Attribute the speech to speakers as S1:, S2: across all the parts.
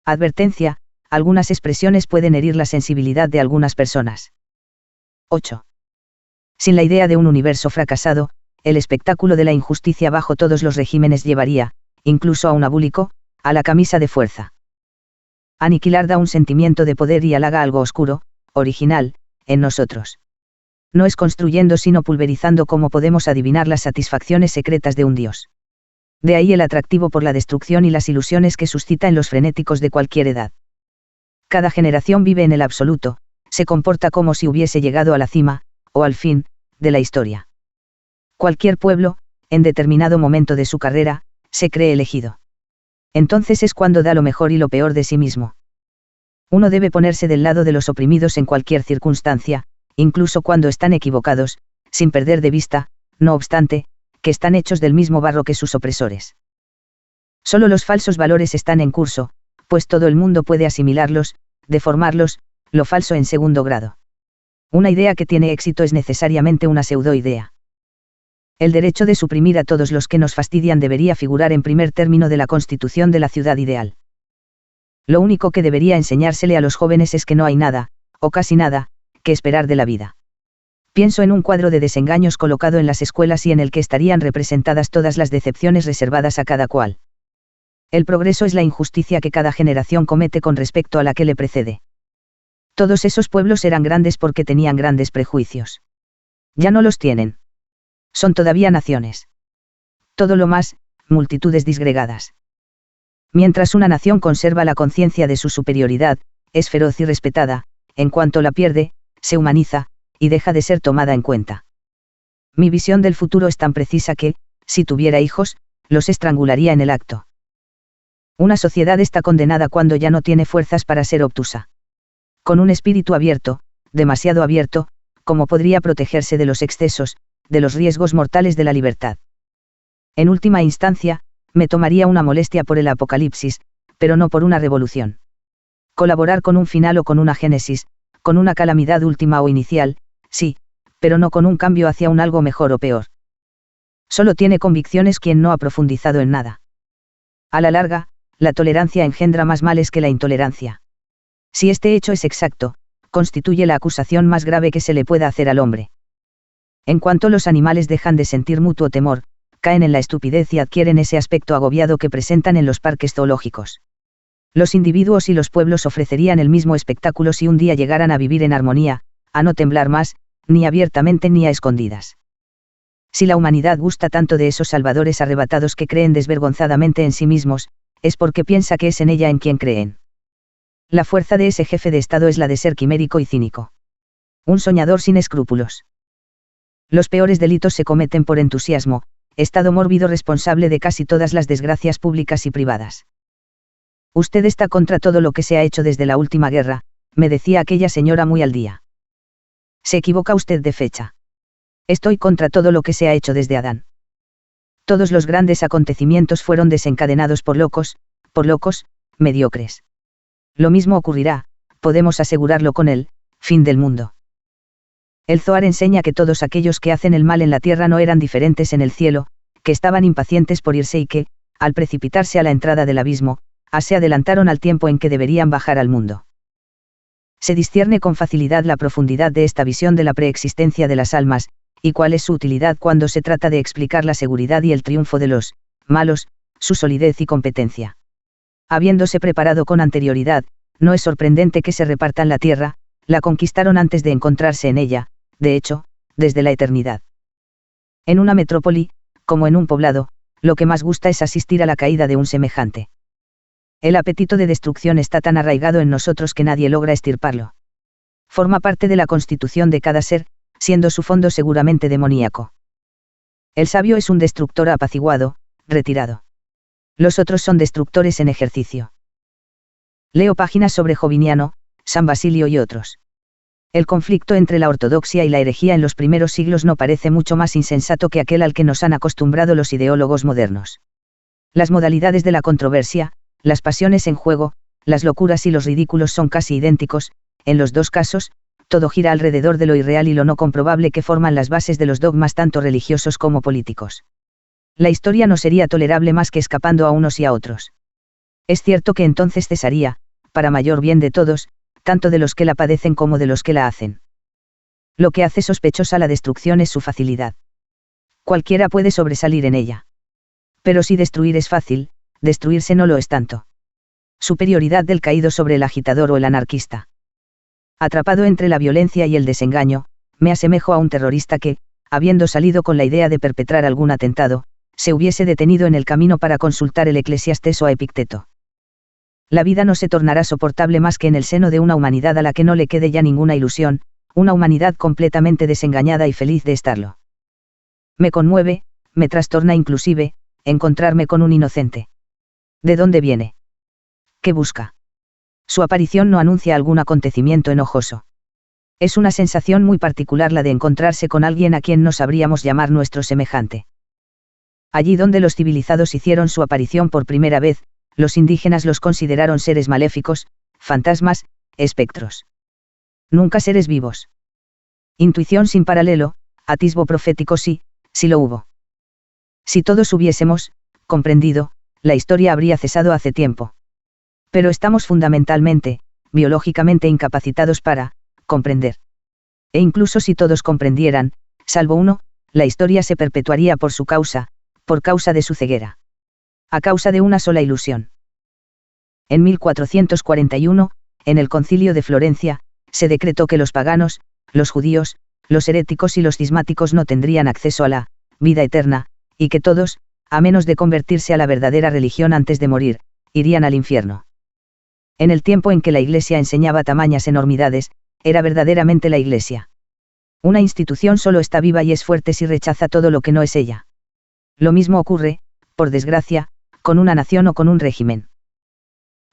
S1: Advertencia: algunas expresiones pueden herir la sensibilidad de algunas personas. 8. Sin la idea de un universo fracasado, el espectáculo de la injusticia bajo todos los regímenes llevaría, incluso a un abúlico, a la camisa de fuerza. Aniquilar da un sentimiento de poder y halaga algo oscuro, original, en nosotros. No es construyendo sino pulverizando como podemos adivinar las satisfacciones secretas de un dios. De ahí el atractivo por la destrucción y las ilusiones que suscita en los frenéticos de cualquier edad. Cada generación vive en el absoluto, se comporta como si hubiese llegado a la cima, o al fin, de la historia. Cualquier pueblo, en determinado momento de su carrera, se cree elegido. Entonces es cuando da lo mejor y lo peor de sí mismo. Uno debe ponerse del lado de los oprimidos en cualquier circunstancia, incluso cuando están equivocados, sin perder de vista, no obstante, que están hechos del mismo barro que sus opresores. Solo los falsos valores están en curso, pues todo el mundo puede asimilarlos, deformarlos, lo falso en segundo grado. Una idea que tiene éxito es necesariamente una pseudoidea. El derecho de suprimir a todos los que nos fastidian debería figurar en primer término de la constitución de la ciudad ideal. Lo único que debería enseñársele a los jóvenes es que no hay nada, o casi nada, que esperar de la vida. Pienso en un cuadro de desengaños colocado en las escuelas y en el que estarían representadas todas las decepciones reservadas a cada cual. El progreso es la injusticia que cada generación comete con respecto a la que le precede. Todos esos pueblos eran grandes porque tenían grandes prejuicios. Ya no los tienen. Son todavía naciones. Todo lo más, multitudes disgregadas. Mientras una nación conserva la conciencia de su superioridad, es feroz y respetada, en cuanto la pierde, se humaniza, y deja de ser tomada en cuenta. Mi visión del futuro es tan precisa que, si tuviera hijos, los estrangularía en el acto. Una sociedad está condenada cuando ya no tiene fuerzas para ser obtusa. Con un espíritu abierto, demasiado abierto, ¿cómo podría protegerse de los excesos, de los riesgos mortales de la libertad? En última instancia, me tomaría una molestia por el apocalipsis, pero no por una revolución. Colaborar con un final o con una génesis, con una calamidad última o inicial, sí, pero no con un cambio hacia un algo mejor o peor. Solo tiene convicciones quien no ha profundizado en nada. A la larga, la tolerancia engendra más males que la intolerancia. Si este hecho es exacto, constituye la acusación más grave que se le pueda hacer al hombre. En cuanto los animales dejan de sentir mutuo temor, caen en la estupidez y adquieren ese aspecto agobiado que presentan en los parques zoológicos. Los individuos y los pueblos ofrecerían el mismo espectáculo si un día llegaran a vivir en armonía, a no temblar más, ni abiertamente ni a escondidas. Si la humanidad gusta tanto de esos salvadores arrebatados que creen desvergonzadamente en sí mismos, es porque piensa que es en ella en quien creen. La fuerza de ese jefe de Estado es la de ser quimérico y cínico. Un soñador sin escrúpulos. Los peores delitos se cometen por entusiasmo, estado mórbido responsable de casi todas las desgracias públicas y privadas. Usted está contra todo lo que se ha hecho desde la última guerra, me decía aquella señora muy al día. Se equivoca usted de fecha. Estoy contra todo lo que se ha hecho desde Adán. Todos los grandes acontecimientos fueron desencadenados por locos, mediocres. Lo mismo ocurrirá, podemos asegurarlo con el fin del mundo. El Zohar enseña que todos aquellos que hacen el mal en la tierra no eran diferentes en el cielo, que estaban impacientes por irse y que, al precipitarse a la entrada del abismo, se adelantaron al tiempo en que deberían bajar al mundo. Se discierne con facilidad la profundidad de esta visión de la preexistencia de las almas, y cuál es su utilidad cuando se trata de explicar la seguridad y el triunfo de los malos, su solidez y competencia. Habiéndose preparado con anterioridad, no es sorprendente que se repartan la tierra, la conquistaron antes de encontrarse en ella, de hecho, desde la eternidad. En una metrópoli, como en un poblado, lo que más gusta es asistir a la caída de un semejante. El apetito de destrucción está tan arraigado en nosotros que nadie logra extirparlo. Forma parte de la constitución de cada ser, siendo su fondo seguramente demoníaco. El sabio es un destructor apaciguado, retirado. Los otros son destructores en ejercicio. Leo páginas sobre Joviniano, San Basilio y otros. El conflicto entre la ortodoxia y la herejía en los primeros siglos no parece mucho más insensato que aquel al que nos han acostumbrado los ideólogos modernos. Las modalidades de la controversia, las pasiones en juego, las locuras y los ridículos son casi idénticos, en los dos casos, todo gira alrededor de lo irreal y lo no comprobable que forman las bases de los dogmas tanto religiosos como políticos. La historia no sería tolerable más que escapando a unos y a otros. Es cierto que entonces cesaría, para mayor bien de todos, tanto de los que la padecen como de los que la hacen. Lo que hace sospechosa la destrucción es su facilidad. Cualquiera puede sobresalir en ella. Pero si destruir es fácil, destruirse no lo es tanto. Superioridad del caído sobre el agitador o el anarquista. Atrapado entre la violencia y el desengaño, me asemejo a un terrorista que, habiendo salido con la idea de perpetrar algún atentado, se hubiese detenido en el camino para consultar el Eclesiastés o a Epicteto. La vida no se tornará soportable más que en el seno de una humanidad a la que no le quede ya ninguna ilusión, una humanidad completamente desengañada y feliz de estarlo. Me conmueve, me trastorna inclusive, encontrarme con un inocente. ¿De dónde viene? ¿Qué busca? Su aparición no anuncia algún acontecimiento enojoso. Es una sensación muy particular la de encontrarse con alguien a quien no sabríamos llamar nuestro semejante. Allí donde los civilizados hicieron su aparición por primera vez, los indígenas los consideraron seres maléficos, fantasmas, espectros. Nunca seres vivos. Intuición sin paralelo, atisbo profético sí, sí lo hubo. Si todos hubiésemos comprendido, la historia habría cesado hace tiempo. Pero estamos fundamentalmente, biológicamente incapacitados para comprender. E incluso si todos comprendieran, salvo uno, la historia se perpetuaría por su causa, por causa de su ceguera. A causa de una sola ilusión. En 1441, en el Concilio de Florencia, se decretó que los paganos, los judíos, los heréticos y los cismáticos no tendrían acceso a la vida eterna, y que todos, a menos de convertirse a la verdadera religión antes de morir, irían al infierno. En el tiempo en que la Iglesia enseñaba tamañas enormidades, era verdaderamente la Iglesia. Una institución solo está viva y es fuerte si rechaza todo lo que no es ella. Lo mismo ocurre, por desgracia, con una nación o con un régimen.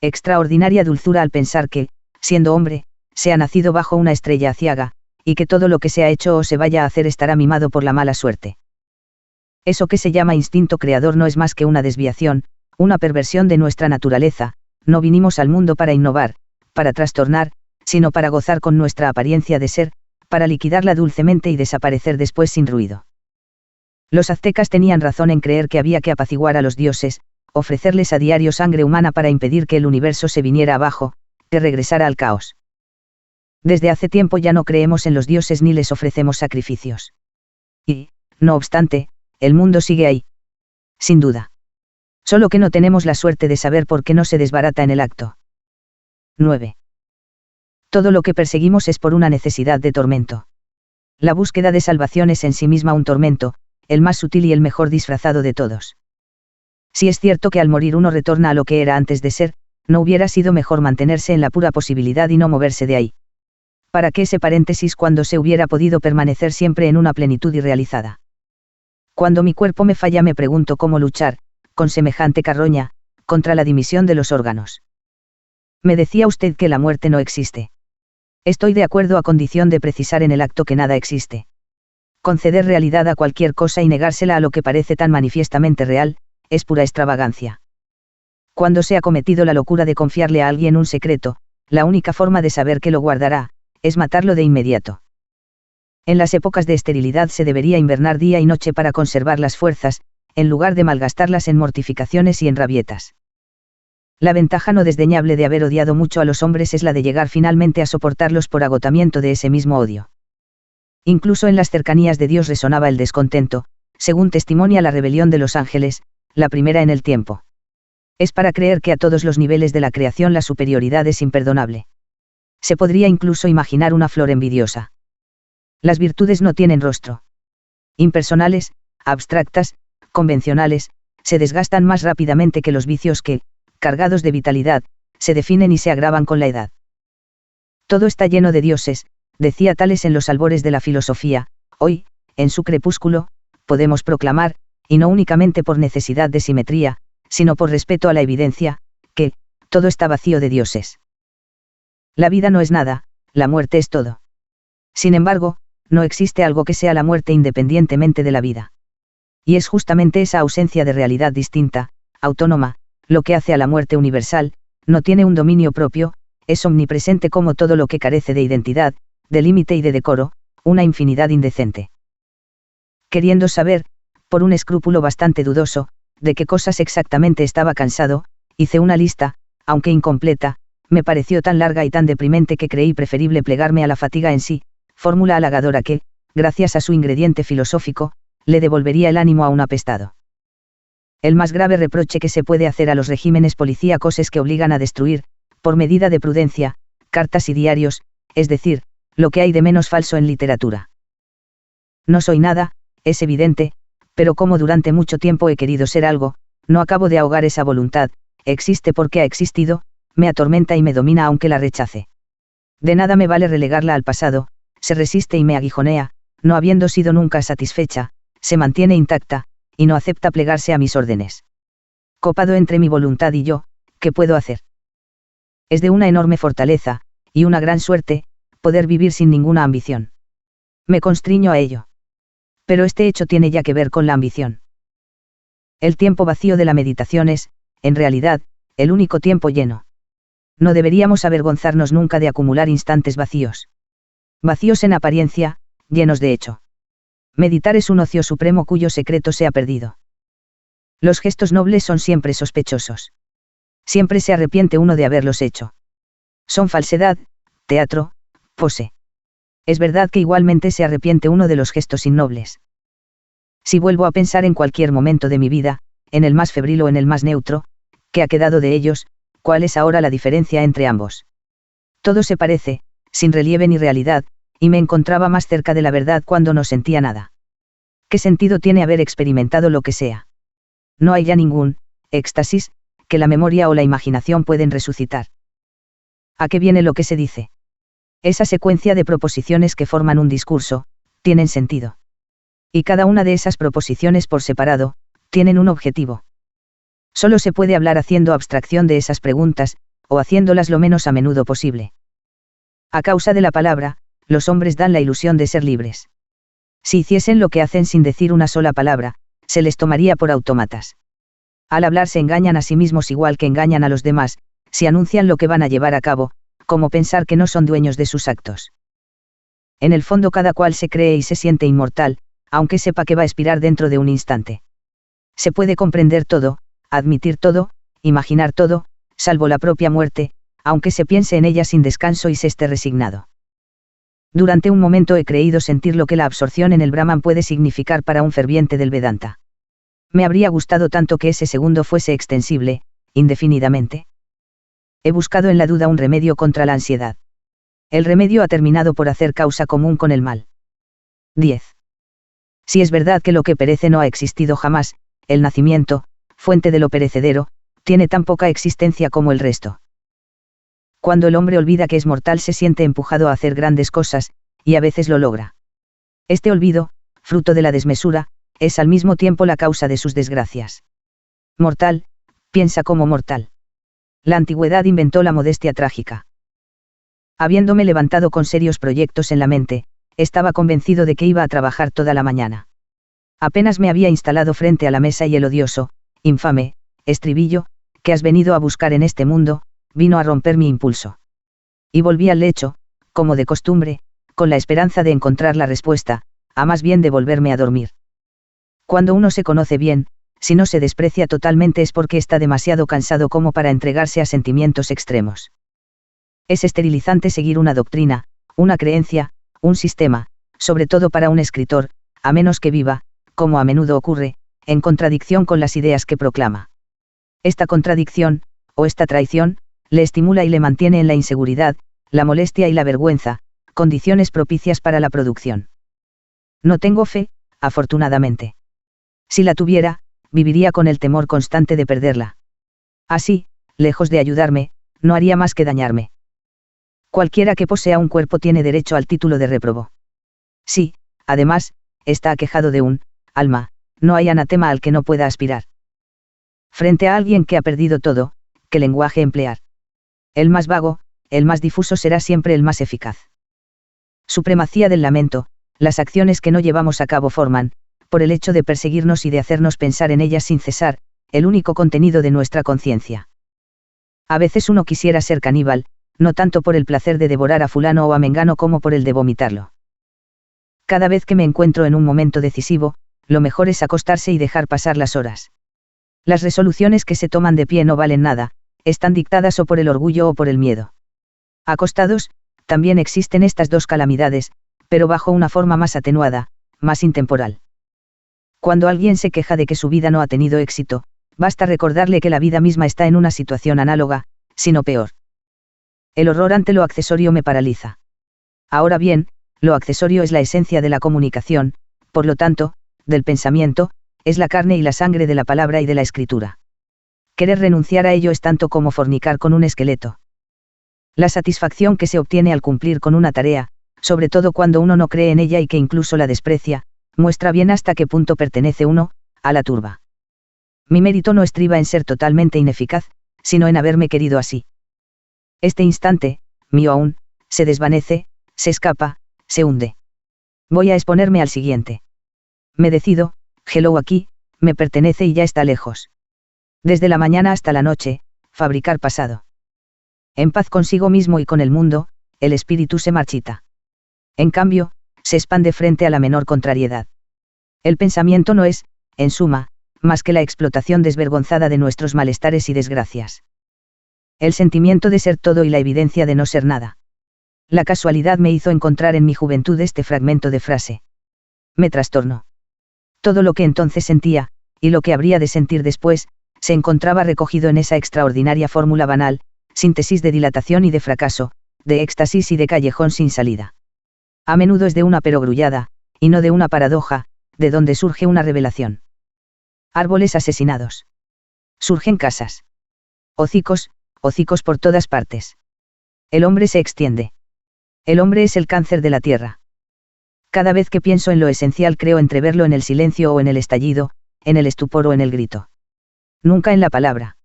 S1: Extraordinaria dulzura al pensar que, siendo hombre, se ha nacido bajo una estrella aciaga, y que todo lo que se ha hecho o se vaya a hacer estará mimado por la mala suerte. Eso que se llama instinto creador no es más que una desviación, una perversión de nuestra naturaleza. No vinimos al mundo para innovar, para trastornar, sino para gozar con nuestra apariencia de ser, para liquidarla dulcemente y desaparecer después sin ruido. Los aztecas tenían razón en creer que había que apaciguar a los dioses, ofrecerles a diario sangre humana para impedir que el universo se viniera abajo, que regresara al caos. Desde hace tiempo ya no creemos en los dioses ni les ofrecemos sacrificios. Y, no obstante, el mundo sigue ahí. Sin duda. Solo que no tenemos la suerte de saber por qué no se desbarata en el acto. 9. Todo lo que perseguimos es por una necesidad de tormento. La búsqueda de salvación es en sí misma un tormento, el más sutil y el mejor disfrazado de todos. Si es cierto que al morir uno retorna a lo que era antes de ser, ¿no hubiera sido mejor mantenerse en la pura posibilidad y no moverse de ahí? ¿Para qué ese paréntesis cuando se hubiera podido permanecer siempre en una plenitud irrealizada? Cuando mi cuerpo me falla me pregunto cómo luchar, con semejante carroña, contra la dimisión de los órganos. Me decía usted que la muerte no existe. Estoy de acuerdo a condición de precisar en el acto que nada existe. Conceder realidad a cualquier cosa y negársela a lo que parece tan manifiestamente real, es pura extravagancia. Cuando se ha cometido la locura de confiarle a alguien un secreto, la única forma de saber que lo guardará, es matarlo de inmediato. En las épocas de esterilidad se debería invernar día y noche para conservar las fuerzas, en lugar de malgastarlas en mortificaciones y en rabietas. La ventaja no desdeñable de haber odiado mucho a los hombres es la de llegar finalmente a soportarlos por agotamiento de ese mismo odio. Incluso en las cercanías de Dios resonaba el descontento, según testimonia la rebelión de los ángeles, la primera en el tiempo. Es para creer que a todos los niveles de la creación la superioridad es imperdonable. Se podría incluso imaginar una flor envidiosa. Las virtudes no tienen rostro. Impersonales, abstractas, convencionales, se desgastan más rápidamente que los vicios que, cargados de vitalidad, se definen y se agravan con la edad. Todo está lleno de dioses, decía Tales en los albores de la filosofía. Hoy, en su crepúsculo, podemos proclamar, y no únicamente por necesidad de simetría, sino por respeto a la evidencia, que, todo está vacío de dioses. La vida no es nada, la muerte es todo. Sin embargo, no existe algo que sea la muerte independientemente de la vida. Y es justamente esa ausencia de realidad distinta, autónoma, lo que hace a la muerte universal. No tiene un dominio propio, es omnipresente como todo lo que carece de identidad, de límite y de decoro, una infinidad indecente. Queriendo saber, por un escrúpulo bastante dudoso, de qué cosas exactamente estaba cansado, Hice una lista, aunque incompleta, me pareció tan larga y tan deprimente que creí preferible plegarme a la fatiga en sí, fórmula halagadora que, gracias a su ingrediente filosófico, le devolvería el ánimo a un apestado. El más grave reproche que se puede hacer a los regímenes policíacos es que obligan a destruir, por medida de prudencia, cartas y diarios, es decir, lo que hay de menos falso en literatura. No soy nada, es evidente, pero como durante mucho tiempo he querido ser algo, no acabo de ahogar esa voluntad, existe porque ha existido, me atormenta y me domina aunque la rechace. De nada me vale relegarla al pasado, se resiste y me aguijonea, no habiendo sido nunca satisfecha, se mantiene intacta, y no acepta plegarse a mis órdenes. Copado entre mi voluntad y yo, ¿qué puedo hacer? Es de una enorme fortaleza, y una gran suerte, poder vivir sin ninguna ambición. Me constriño a ello. Pero este hecho tiene ya que ver con la ambición. El tiempo vacío de la meditación es, en realidad, el único tiempo lleno. No deberíamos avergonzarnos nunca de acumular instantes vacíos. Vacíos en apariencia, llenos de hecho. Meditar es un ocio supremo cuyo secreto se ha perdido. Los gestos nobles son siempre sospechosos. Siempre se arrepiente uno de haberlos hecho. Son falsedad, teatro, pose. Es verdad que igualmente se arrepiente uno de los gestos innobles. Si vuelvo a pensar en cualquier momento de mi vida, en el más febril o en el más neutro, ¿qué ha quedado de ellos? ¿Cuál es ahora la diferencia entre ambos? Todo se parece, sin relieve ni realidad, y me encontraba más cerca de la verdad cuando no sentía nada. ¿Qué sentido tiene haber experimentado lo que sea? No hay ya ningún éxtasis que la memoria o la imaginación pueden resucitar. ¿A qué viene lo que se dice? Esa secuencia de proposiciones que forman un discurso, tienen sentido. Y cada una de esas proposiciones por separado, tienen un objetivo. Solo se puede hablar haciendo abstracción de esas preguntas, o haciéndolas lo menos a menudo posible. A causa de la palabra, los hombres dan la ilusión de ser libres. Si hiciesen lo que hacen sin decir una sola palabra, se les tomaría por autómatas. Al hablar se engañan a sí mismos igual que engañan a los demás, si anuncian lo que van a llevar a cabo, como pensar que no son dueños de sus actos. En el fondo cada cual se cree y se siente inmortal, aunque sepa que va a expirar dentro de un instante. Se puede comprender todo, admitir todo, imaginar todo, salvo la propia muerte, aunque se piense en ella sin descanso y se esté resignado. Durante un momento he creído sentir lo que la absorción en el Brahman puede significar para un ferviente del Vedanta. Me habría gustado tanto que ese segundo fuese extensible, indefinidamente. He buscado en la duda un remedio contra la ansiedad. El remedio ha terminado por hacer causa común con el mal. 10. Si es verdad que lo que perece no ha existido jamás, el nacimiento, fuente de lo perecedero, tiene tan poca existencia como el resto. Cuando el hombre olvida que es mortal se siente empujado a hacer grandes cosas, y a veces lo logra. Este olvido, fruto de la desmesura, es al mismo tiempo la causa de sus desgracias. Mortal, piensa como mortal. La antigüedad inventó la modestia trágica. Habiéndome levantado con serios proyectos en la mente, estaba convencido de que iba a trabajar toda la mañana. Apenas me había instalado frente a la mesa y el odioso, infame, estribillo, que has venido a buscar en este mundo, vino a romper mi impulso. Y volví al lecho, como de costumbre, con la esperanza de encontrar la respuesta, a más bien de volverme a dormir. Cuando uno se conoce bien, si no se desprecia totalmente es porque está demasiado cansado como para entregarse a sentimientos extremos. Es esterilizante seguir una doctrina, una creencia, un sistema, sobre todo para un escritor, a menos que viva, como a menudo ocurre, en contradicción con las ideas que proclama. Esta contradicción, o esta traición, le estimula y le mantiene en la inseguridad, la molestia y la vergüenza, condiciones propicias para la producción. No tengo fe, afortunadamente. Si la tuviera, viviría con el temor constante de perderla. Así, lejos de ayudarme, no haría más que dañarme. Cualquiera que posea un cuerpo tiene derecho al título de réprobo. Sí, además, está aquejado de un alma, no hay anatema al que no pueda aspirar. Frente a alguien que ha perdido todo, ¿qué lenguaje emplear? El más vago, el más difuso será siempre el más eficaz. Supremacía del lamento, las acciones que no llevamos a cabo forman, por el hecho de perseguirnos y de hacernos pensar en ellas sin cesar, el único contenido de nuestra conciencia. A veces uno quisiera ser caníbal, no tanto por el placer de devorar a fulano o a mengano como por el de vomitarlo. Cada vez que me encuentro en un momento decisivo, lo mejor es acostarse y dejar pasar las horas. Las resoluciones que se toman de pie no valen nada, están dictadas o por el orgullo o por el miedo. Acostados, también existen estas dos calamidades, pero bajo una forma más atenuada, más intemporal. Cuando alguien se queja de que su vida no ha tenido éxito, basta recordarle que la vida misma está en una situación análoga, sino peor. El horror ante lo accesorio me paraliza. Ahora bien, lo accesorio es la esencia de la comunicación, por lo tanto, del pensamiento, es la carne y la sangre de la palabra y de la escritura. Querer renunciar a ello es tanto como fornicar con un esqueleto. La satisfacción que se obtiene al cumplir con una tarea, sobre todo cuando uno no cree en ella y que incluso la desprecia, muestra bien hasta qué punto pertenece uno, a la turba. Mi mérito no estriba en ser totalmente ineficaz, sino en haberme querido así. Este instante, mío aún, se desvanece, se escapa, se hunde. Voy a exponerme al siguiente. Me decido, hello aquí, me pertenece y ya está lejos. Desde la mañana hasta la noche, fabricar pasado. En paz consigo mismo y con el mundo, el espíritu se marchita. En cambio, se expande frente a la menor contrariedad. El pensamiento no es, en suma, más que la explotación desvergonzada de nuestros malestares y desgracias. El sentimiento de ser todo y la evidencia de no ser nada. La casualidad me hizo encontrar en mi juventud este fragmento de frase. Me trastornó. Todo lo que entonces sentía, y lo que habría de sentir después, se encontraba recogido en esa extraordinaria fórmula banal, síntesis de dilatación y de fracaso, de éxtasis y de callejón sin salida. A menudo es de una perogrullada, y no de una paradoja, de donde surge una revelación. Árboles asesinados. Surgen casas. Hocicos, hocicos por todas partes. El hombre se extiende. El hombre es el cáncer de la tierra. Cada vez que pienso en lo esencial creo entreverlo en el silencio o en el estallido, en el estupor o en el grito. Nunca en la palabra.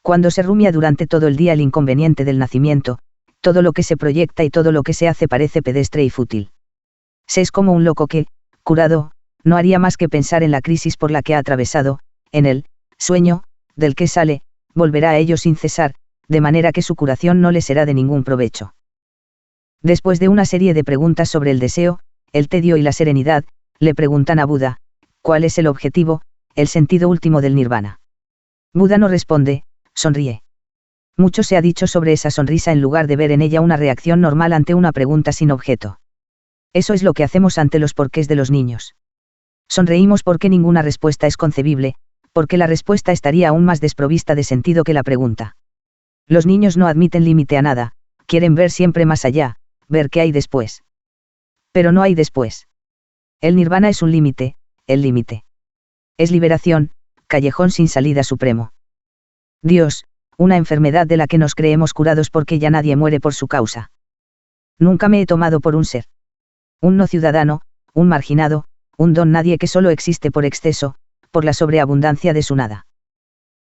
S1: Cuando se rumia durante todo el día el inconveniente del nacimiento, todo lo que se proyecta y todo lo que se hace parece pedestre y fútil. Se es como un loco que, curado, no haría más que pensar en la crisis por la que ha atravesado, en el sueño, del que sale, volverá a ello sin cesar, de manera que su curación no le será de ningún provecho. Después de una serie de preguntas sobre el deseo, el tedio y la serenidad, le preguntan a Buda, ¿cuál es el objetivo, el sentido último del nirvana? Buda no responde, sonríe. Mucho se ha dicho sobre esa sonrisa en lugar de ver en ella una reacción normal ante una pregunta sin objeto. Eso es lo que hacemos ante los porqués de los niños. Sonreímos porque ninguna respuesta es concebible, porque la respuesta estaría aún más desprovista de sentido que la pregunta. Los niños no admiten límite a nada, quieren ver siempre más allá, ver qué hay después. Pero no hay después. El nirvana es un límite, el límite. Es liberación, callejón sin salida supremo. Dios, una enfermedad de la que nos creemos curados porque ya nadie muere por su causa. Nunca me he tomado por un ser. Un no ciudadano, un marginado, un don nadie que solo existe por exceso, por la sobreabundancia de su nada.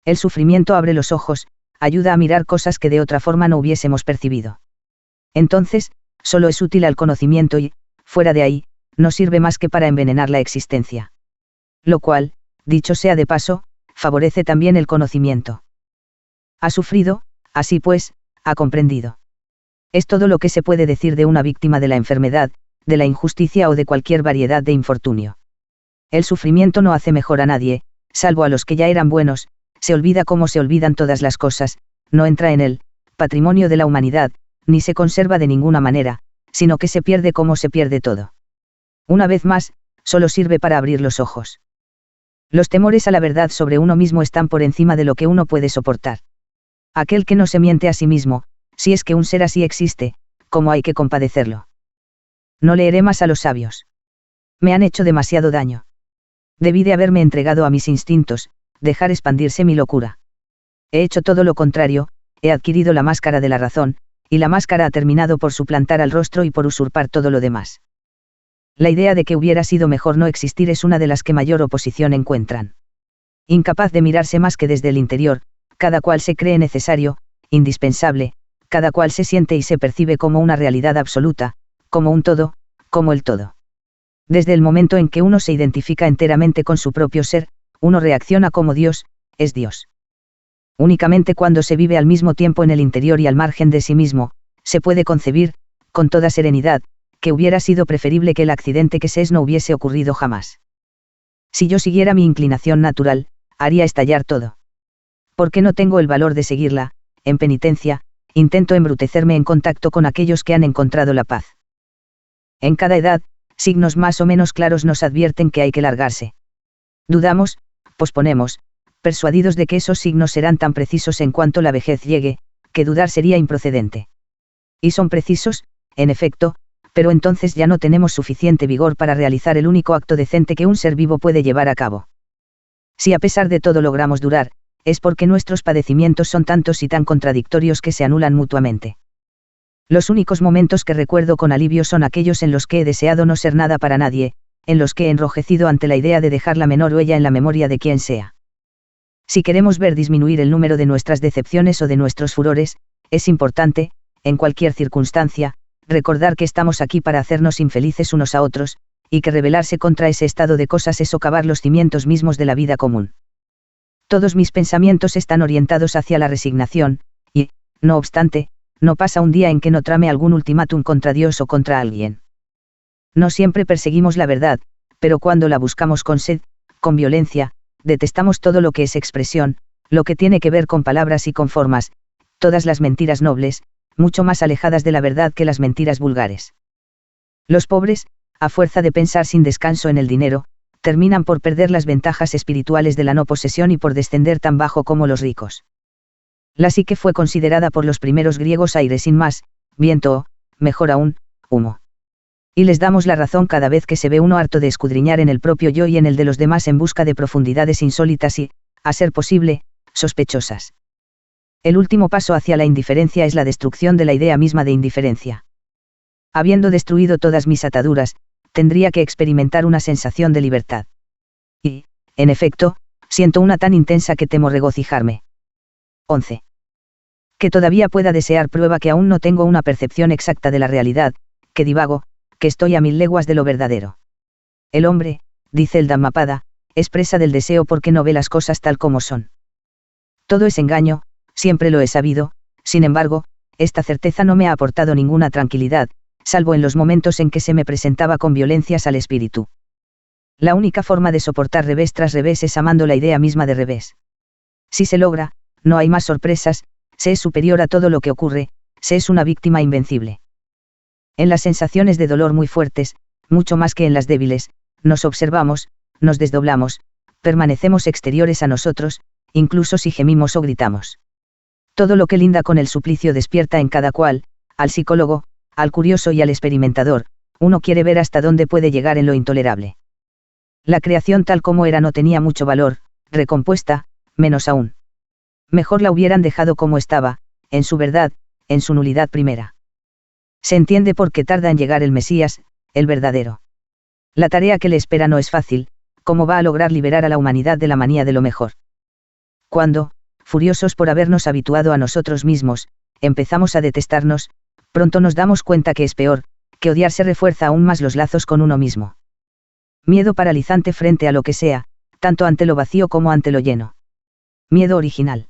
S1: El sufrimiento abre los ojos, ayuda a mirar cosas que de otra forma no hubiésemos percibido. Entonces, solo es útil al conocimiento y, fuera de ahí, no sirve más que para envenenar la existencia. Lo cual, dicho sea de paso, favorece también el conocimiento. Ha sufrido, así pues, ha comprendido. Es todo lo que se puede decir de una víctima de la enfermedad, de la injusticia o de cualquier variedad de infortunio. El sufrimiento no hace mejor a nadie, salvo a los que ya eran buenos, se olvida como se olvidan todas las cosas, no entra en el patrimonio de la humanidad, ni se conserva de ninguna manera, sino que se pierde como se pierde todo. Una vez más, solo sirve para abrir los ojos. Los temores a la verdad sobre uno mismo están por encima de lo que uno puede soportar. Aquel que no se miente a sí mismo, si es que un ser así existe, ¿cómo hay que compadecerlo? No leeré más a los sabios. Me han hecho demasiado daño. Debí de haberme entregado a mis instintos, dejar expandirse mi locura. He hecho todo lo contrario, he adquirido la máscara de la razón, y la máscara ha terminado por suplantar al rostro y por usurpar todo lo demás. La idea de que hubiera sido mejor no existir es una de las que mayor oposición encuentran. Incapaz de mirarse más que desde el interior, cada cual se cree necesario, indispensable, cada cual se siente y se percibe como una realidad absoluta, como un todo, como el todo. Desde el momento en que uno se identifica enteramente con su propio ser, uno reacciona como Dios, es Dios. Únicamente cuando se vive al mismo tiempo en el interior y al margen de sí mismo, se puede concebir, con toda serenidad, que hubiera sido preferible que el accidente que se es no hubiese ocurrido jamás. Si yo siguiera mi inclinación natural, haría estallar todo. Porque no tengo el valor de seguirla, en penitencia, intento embrutecerme en contacto con aquellos que han encontrado la paz. En cada edad, signos más o menos claros nos advierten que hay que largarse. Dudamos, posponemos, persuadidos de que esos signos serán tan precisos en cuanto la vejez llegue, que dudar sería improcedente. Y son precisos, en efecto, pero entonces ya no tenemos suficiente vigor para realizar el único acto decente que un ser vivo puede llevar a cabo. Si a pesar de todo logramos durar, es porque nuestros padecimientos son tantos y tan contradictorios que se anulan mutuamente. Los únicos momentos que recuerdo con alivio son aquellos en los que he deseado no ser nada para nadie, en los que he enrojecido ante la idea de dejar la menor huella en la memoria de quien sea. Si queremos ver disminuir el número de nuestras decepciones o de nuestros furores, es importante, en cualquier circunstancia, recordar que estamos aquí para hacernos infelices unos a otros, y que rebelarse contra ese estado de cosas es socavar los cimientos mismos de la vida común. Todos mis pensamientos están orientados hacia la resignación, y, no obstante, no pasa un día en que no trame algún ultimátum contra Dios o contra alguien. No siempre perseguimos la verdad, pero cuando la buscamos con sed, con violencia, detestamos todo lo que es expresión, lo que tiene que ver con palabras y con formas, todas las mentiras nobles, mucho más alejadas de la verdad que las mentiras vulgares. Los pobres, a fuerza de pensar sin descanso en el dinero, terminan por perder las ventajas espirituales de la no posesión y por descender tan bajo como los ricos. La psique fue considerada por los primeros griegos aire sin más, viento o, mejor aún, humo. Y les damos la razón cada vez que se ve uno harto de escudriñar en el propio yo y en el de los demás en busca de profundidades insólitas y, a ser posible, sospechosas. El último paso hacia la indiferencia es la destrucción de la idea misma de indiferencia. Habiendo destruido todas mis ataduras, tendría que experimentar una sensación de libertad. Y, en efecto, siento una tan intensa que temo regocijarme. 11. Que todavía pueda desear prueba que aún no tengo una percepción exacta de la realidad, que divago, que estoy a 1000 leguas de lo verdadero. El hombre, dice el Dhammapada, es presa del deseo porque no ve las cosas tal como son. Todo es engaño, siempre lo he sabido, sin embargo, esta certeza no me ha aportado ninguna tranquilidad, salvo en los momentos en que se me presentaba con violencias al espíritu. La única forma de soportar revés tras revés es amando la idea misma de revés. Si se logra, no hay más sorpresas, se es superior a todo lo que ocurre, se es una víctima invencible. En las sensaciones de dolor muy fuertes, mucho más que en las débiles, nos observamos, nos desdoblamos, permanecemos exteriores a nosotros, incluso si gemimos o gritamos. Todo lo que linda con el suplicio despierta en cada cual, al psicólogo, al curioso y al experimentador, uno quiere ver hasta dónde puede llegar en lo intolerable. La creación tal como era no tenía mucho valor, recompuesta, menos aún. Mejor la hubieran dejado como estaba, en su verdad, en su nulidad primera. Se entiende por qué tarda en llegar el Mesías, el verdadero. La tarea que le espera no es fácil, ¿cómo va a lograr liberar a la humanidad de la manía de lo mejor? Cuando, furiosos por habernos habituado a nosotros mismos, empezamos a detestarnos, pronto nos damos cuenta que es peor, que odiarse refuerza aún más los lazos con uno mismo. Miedo paralizante frente a lo que sea, tanto ante lo vacío como ante lo lleno. Miedo original.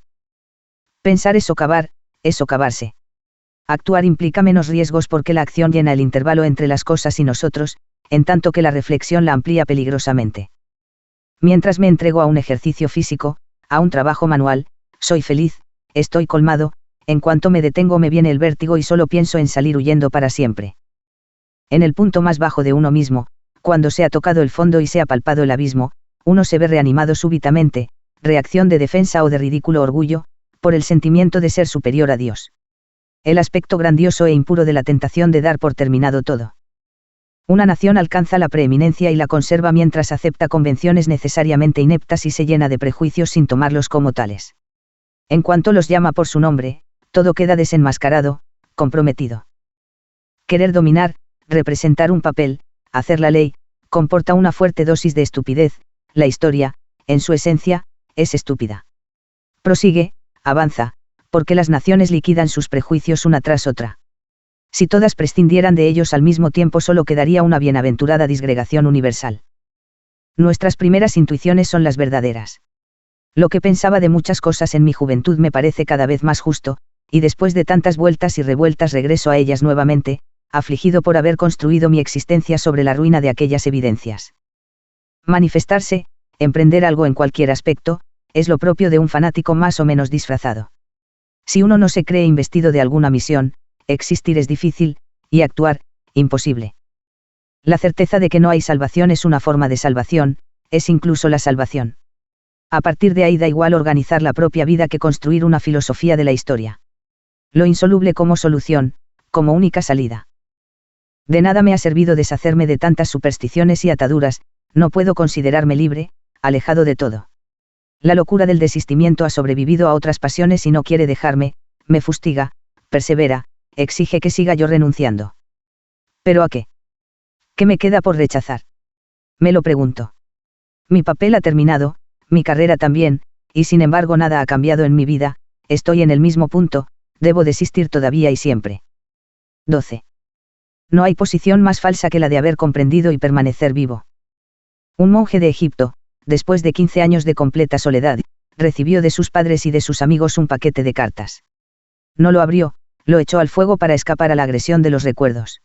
S1: Pensar es socavar, es socavarse. Actuar implica menos riesgos porque la acción llena el intervalo entre las cosas y nosotros, en tanto que la reflexión la amplía peligrosamente. Mientras me entrego a un ejercicio físico, a un trabajo manual, soy feliz, estoy colmado, en cuanto me detengo me viene el vértigo y solo pienso en salir huyendo para siempre. En el punto más bajo de uno mismo, cuando se ha tocado el fondo y se ha palpado el abismo, uno se ve reanimado súbitamente, reacción de defensa o de ridículo orgullo, por el sentimiento de ser superior a Dios. El aspecto grandioso e impuro de la tentación de dar por terminado todo. Una nación alcanza la preeminencia y la conserva mientras acepta convenciones necesariamente ineptas y se llena de prejuicios sin tomarlos como tales. En cuanto los llama por su nombre, todo queda desenmascarado, comprometido. Querer dominar, representar un papel, hacer la ley, comporta una fuerte dosis de estupidez, la historia, en su esencia, es estúpida. Prosigue, avanza, porque las naciones liquidan sus prejuicios una tras otra. Si todas prescindieran de ellos al mismo tiempo solo quedaría una bienaventurada disgregación universal. Nuestras primeras intuiciones son las verdaderas. Lo que pensaba de muchas cosas en mi juventud me parece cada vez más justo, y después de tantas vueltas y revueltas regreso a ellas nuevamente, afligido por haber construido mi existencia sobre la ruina de aquellas evidencias. Manifestarse, emprender algo en cualquier aspecto, es lo propio de un fanático más o menos disfrazado. Si uno no se cree investido de alguna misión, existir es difícil, y actuar, imposible. La certeza de que no hay salvación es una forma de salvación, es incluso la salvación. A partir de ahí da igual organizar la propia vida que construir una filosofía de la historia. Lo insoluble como solución, como única salida. De nada me ha servido deshacerme de tantas supersticiones y ataduras, no puedo considerarme libre, alejado de todo. La locura del desistimiento ha sobrevivido a otras pasiones y no quiere dejarme, me fustiga, persevera, exige que siga yo renunciando. ¿Pero a qué? ¿Qué me queda por rechazar? Me lo pregunto. Mi papel ha terminado, mi carrera también, y sin embargo nada ha cambiado en mi vida, estoy en el mismo punto, debo desistir todavía y siempre. 12. No hay posición más falsa que la de haber comprendido y permanecer vivo. Un monje de Egipto, después de 15 años de completa soledad, recibió de sus padres y de sus amigos un paquete de cartas. No lo abrió, lo echó al fuego para escapar a la agresión de los recuerdos.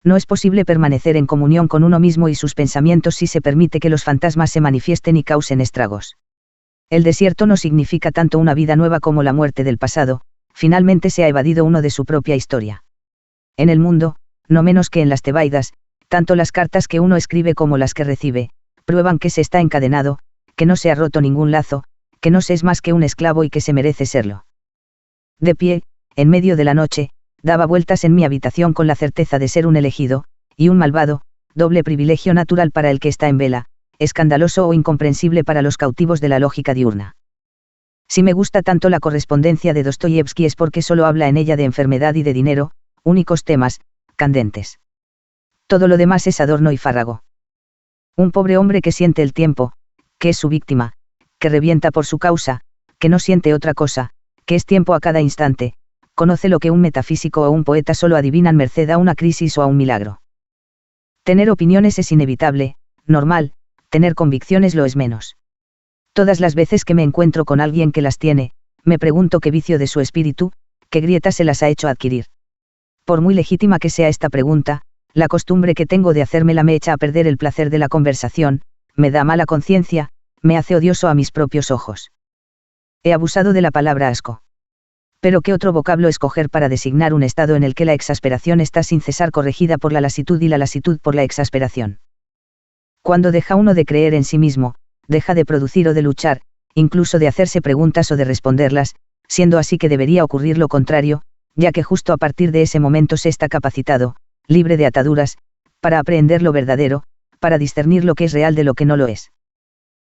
S1: No es posible permanecer en comunión con uno mismo y sus pensamientos si se permite que los fantasmas se manifiesten y causen estragos. El desierto no significa tanto una vida nueva como la muerte del pasado, finalmente se ha evadido uno de su propia historia. En el mundo, no menos que en las Tebaidas, tanto las cartas que uno escribe como las que recibe, prueban que se está encadenado, que no se ha roto ningún lazo, que no se es más que un esclavo y que se merece serlo. De pie, en medio de la noche, daba vueltas en mi habitación con la certeza de ser un elegido, y un malvado, doble privilegio natural para el que está en vela, escandaloso o incomprensible para los cautivos de la lógica diurna. Si me gusta tanto la correspondencia de Dostoyevsky es porque solo habla en ella de enfermedad y de dinero, únicos temas, candentes. Todo lo demás es adorno y fárrago. Un pobre hombre que siente el tiempo, que es su víctima, que revienta por su causa, que no siente otra cosa, que es tiempo a cada instante, conoce lo que un metafísico o un poeta solo adivinan merced a una crisis o a un milagro. Tener opiniones es inevitable, normal, tener convicciones lo es menos. Todas las veces que me encuentro con alguien que las tiene, me pregunto qué vicio de su espíritu, qué grieta se las ha hecho adquirir. Por muy legítima que sea esta pregunta, la costumbre que tengo de hacérmela me echa a perder el placer de la conversación, me da mala conciencia, me hace odioso a mis propios ojos. He abusado de la palabra asco. Pero ¿qué otro vocablo escoger para designar un estado en el que la exasperación está sin cesar corregida por la lasitud y la lasitud por la exasperación? Cuando deja uno de creer en sí mismo, deja de producir o de luchar, incluso de hacerse preguntas o de responderlas, siendo así que debería ocurrir lo contrario, ya que justo a partir de ese momento se está capacitado, libre de ataduras, para aprehender lo verdadero, para discernir lo que es real de lo que no lo es.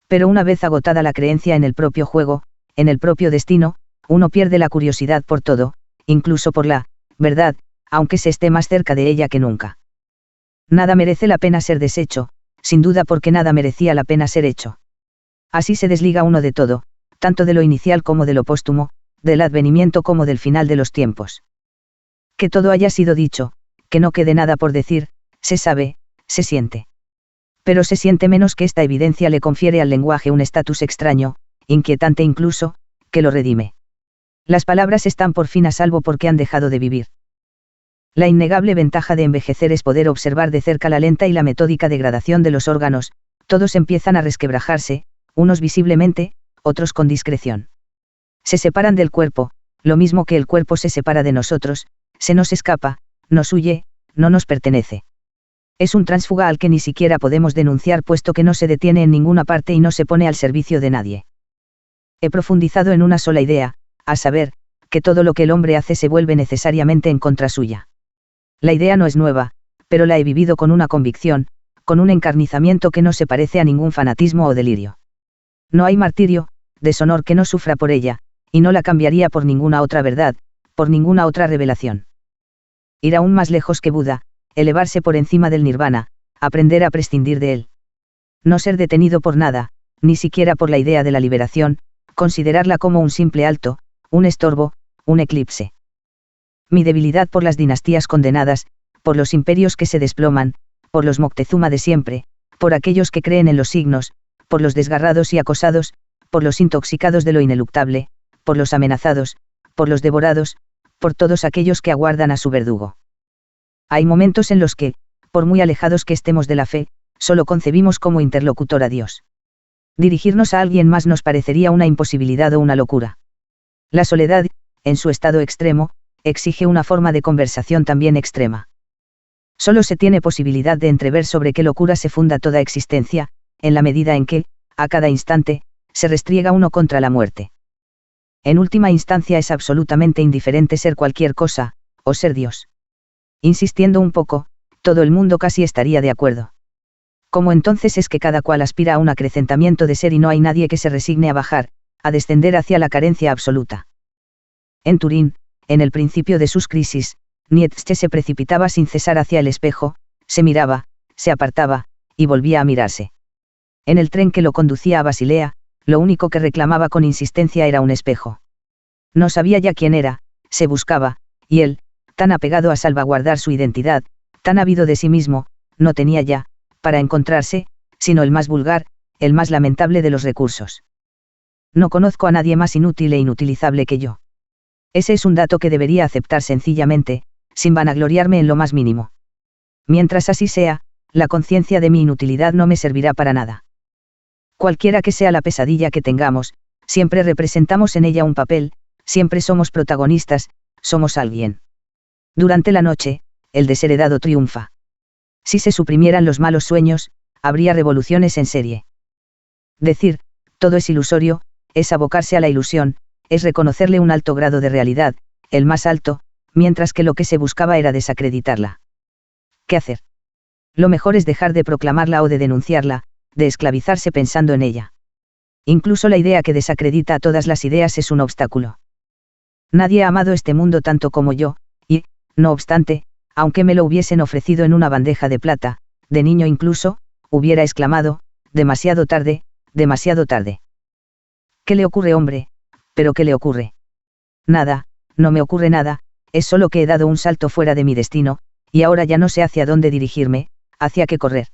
S1: Pero una vez agotada la creencia en el propio juego, en el propio destino, uno pierde la curiosidad por todo, incluso por la verdad, aunque se esté más cerca de ella que nunca. Nada merece la pena ser deshecho, sin duda porque nada merecía la pena ser hecho. Así se desliga uno de todo, tanto de lo inicial como de lo póstumo, del advenimiento como del final de los tiempos. Que todo haya sido dicho, que no quede nada por decir, se sabe, se siente. Pero se siente menos que esta evidencia le confiere al lenguaje un estatus extraño, inquietante incluso, que lo redime. Las palabras están por fin a salvo porque han dejado de vivir. La innegable ventaja de envejecer es poder observar de cerca la lenta y la metódica degradación de los órganos, todos empiezan a resquebrajarse, unos visiblemente, otros con discreción. Se separan del cuerpo, lo mismo que el cuerpo se separa de nosotros, se nos escapa, nos huye, no nos pertenece. Es un tránsfuga al que ni siquiera podemos denunciar puesto que no se detiene en ninguna parte y no se pone al servicio de nadie. He profundizado en una sola idea, a saber, que todo lo que el hombre hace se vuelve necesariamente en contra suya. La idea no es nueva, pero la he vivido con una convicción, con un encarnizamiento que no se parece a ningún fanatismo o delirio. No hay martirio, deshonor que no sufra por ella, y no la cambiaría por ninguna otra verdad, por ninguna otra revelación. Ir aún más lejos que Buda, elevarse por encima del nirvana, aprender a prescindir de él. No ser detenido por nada, ni siquiera por la idea de la liberación, considerarla como un simple alto, un estorbo, un eclipse. Mi debilidad por las dinastías condenadas, por los imperios que se desploman, por los Moctezuma de siempre, por aquellos que creen en los signos, por los desgarrados y acosados, por los intoxicados de lo ineluctable, por los amenazados, por los devorados, por todos aquellos que aguardan a su verdugo. Hay momentos en los que, por muy alejados que estemos de la fe, solo concebimos como interlocutor a Dios. Dirigirnos a alguien más nos parecería una imposibilidad o una locura. La soledad, en su estado extremo, exige una forma de conversación también extrema. Solo se tiene posibilidad de entrever sobre qué locura se funda toda existencia, en la medida en que, a cada instante, se restriega uno contra la muerte. En última instancia es absolutamente indiferente ser cualquier cosa, o ser Dios. Insistiendo un poco, todo el mundo casi estaría de acuerdo. ¿Cómo entonces es que cada cual aspira a un acrecentamiento de ser y no hay nadie que se resigne a bajar, a descender hacia la carencia absoluta? En Turín, en el principio de sus crisis, Nietzsche se precipitaba sin cesar hacia el espejo, se miraba, se apartaba, y volvía a mirarse. En el tren que lo conducía a Basilea, lo único que reclamaba con insistencia era un espejo. No sabía ya quién era, se buscaba, y él, tan apegado a salvaguardar su identidad, tan ávido de sí mismo, no tenía ya, para encontrarse, sino el más vulgar, el más lamentable de los recursos. No conozco a nadie más inútil e inutilizable que yo. Ese es un dato que debería aceptar sencillamente, sin vanagloriarme en lo más mínimo. Mientras así sea, la conciencia de mi inutilidad no me servirá para nada. Cualquiera que sea la pesadilla que tengamos, siempre representamos en ella un papel, siempre somos protagonistas, somos alguien. Durante la noche, el desheredado triunfa. Si se suprimieran los malos sueños, habría revoluciones en serie. Decir, todo es ilusorio, es abocarse a la ilusión, es reconocerle un alto grado de realidad, el más alto, mientras que lo que se buscaba era desacreditarla. ¿Qué hacer? Lo mejor es dejar de proclamarla o de denunciarla, de esclavizarse pensando en ella. Incluso la idea que desacredita a todas las ideas es un obstáculo. Nadie ha amado este mundo tanto como yo, y, no obstante, aunque me lo hubiesen ofrecido en una bandeja de plata, de niño incluso, hubiera exclamado, demasiado tarde, demasiado tarde. ¿Qué le ocurre, hombre? ¿Pero qué le ocurre? Nada, no me ocurre nada, es solo que he dado un salto fuera de mi destino, y ahora ya no sé hacia dónde dirigirme, hacia qué correr.